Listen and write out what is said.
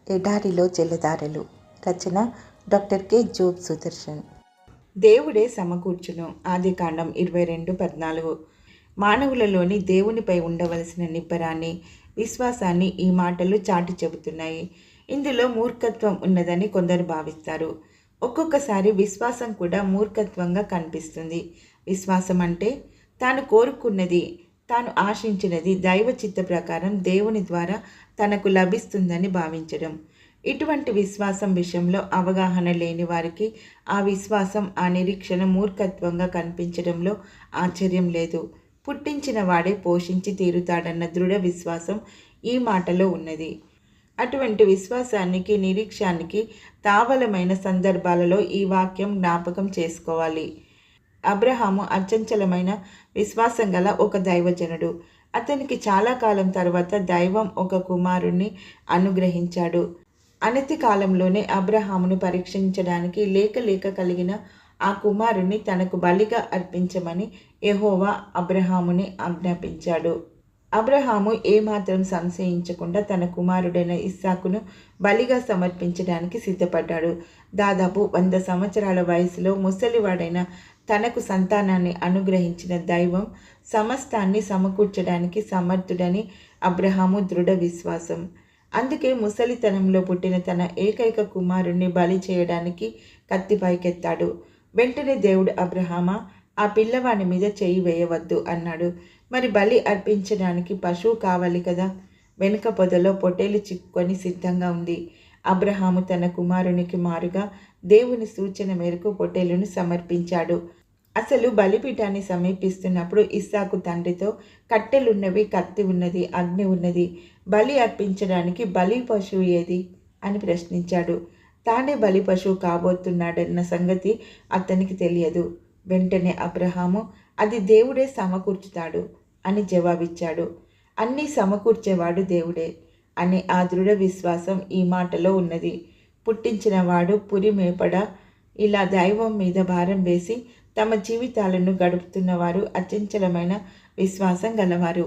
ఎడారిలో జలధారలు. రచన doctor K Job Sudarshan. దేవుడే సమకూర్చును. ఆదికాండం 22:14. మానవులలోని దేవునిపై ఉండవలసిన నిబ్బరాన్ని, విశ్వాసాన్ని ఈ మాటలు చాటి చెబుతున్నాయి. ఇందులో మూర్ఖత్వం ఉన్నదని కొందరు భావిస్తారు. ఒక్కొక్కసారి విశ్వాసం కూడా మూర్ఖత్వంగా కనిపిస్తుంది. విశ్వాసం అంటే తాను కోరుకున్నది, తాను ఆశించినది దైవ చిత్త ప్రకారం దేవుని ద్వారా తనకు లభిస్తుందని భావించడం. ఇటువంటి విశ్వాసం విషయంలో అవగాహన లేని వారికి ఆ విశ్వాసం, ఆ నిరీక్షణ మూర్ఖత్వంగా కనిపించడంలో ఆశ్చర్యం లేదు. పుట్టించిన వాడే పోషించి తీరుతాడన్న దృఢ విశ్వాసం ఈ మాటలో ఉన్నది. అటువంటి విశ్వాసానికి, నిరీక్షానికి తావలమైన సందర్భాలలో ఈ వాక్యం జ్ఞాపకం చేసుకోవాలి. అబ్రహాము అచంచలమైన విశ్వాసం గల ఒక దైవజనుడు. అతనికి చాలా కాలం తర్వాత దైవం ఒక కుమారుణ్ణి అనుగ్రహించాడు. అనతి కాలంలోనే అబ్రహామును పరీక్షించడానికి లేక కలిగిన ఆ కుమారుణ్ణి తనకు బలిగా అర్పించమని యెహోవా అబ్రహాముని ఆజ్ఞాపించాడు. అబ్రహాము ఏమాత్రం సంశయించకుండా తన కుమారుడైన ఇస్సాకును బలిగా సమర్పించడానికి సిద్ధపడ్డాడు. దాదాపు 100 సంవత్సరాల వయసులో ముసలివాడైన తనకు సంతానాన్ని అనుగ్రహించిన దైవం సమస్తాన్ని సమకూర్చడానికి సమర్థుడని అబ్రహాము దృఢ విశ్వాసం. అందుకే ముసలితనంలో పుట్టిన తన ఏకైక కుమారుణ్ణి బలి చేయడానికి కత్తి పైకెత్తాడు. వెంటనే దేవుడు, అబ్రహామా, ఆ పిల్లవాని మీద చేయి వేయవద్దు అన్నాడు. మరి బలి అర్పించడానికి పశువు కావాలి కదా. వెనుక పొదలో పొట్టేలు చిక్కుకొని సిద్ధంగా ఉంది. అబ్రహాము తన కుమారునికి మారుగా దేవుని సూచన మేరకు పొట్టేలును సమర్పించాడు. అసలు బలిపీఠాన్ని సమీపిస్తున్నప్పుడు ఇస్సాకు తండ్రితో, కట్టెలున్నవి, కత్తి ఉన్నది, అగ్ని ఉన్నది, బలి అర్పించడానికి బలి పశువు ఏది అని ప్రశ్నించాడు. తానే బలి పశువు కాబోతున్నాడన్న సంగతి అతనికి తెలియదు. వెంటనే అబ్రహాము, అది దేవుడే సమకూర్చుతాడు అని జవాబిచ్చాడు. అన్నీ సమకూర్చేవాడు దేవుడే అనే ఆ దృఢ విశ్వాసం ఈ మాటలో ఉన్నది. పుట్టించిన వాడు పురి మేపడ. ఇలా దైవం మీద భారం వేసి తమ జీవితాలను గడుపుతున్నవారు అచంచలమైన విశ్వాసం గలవారు.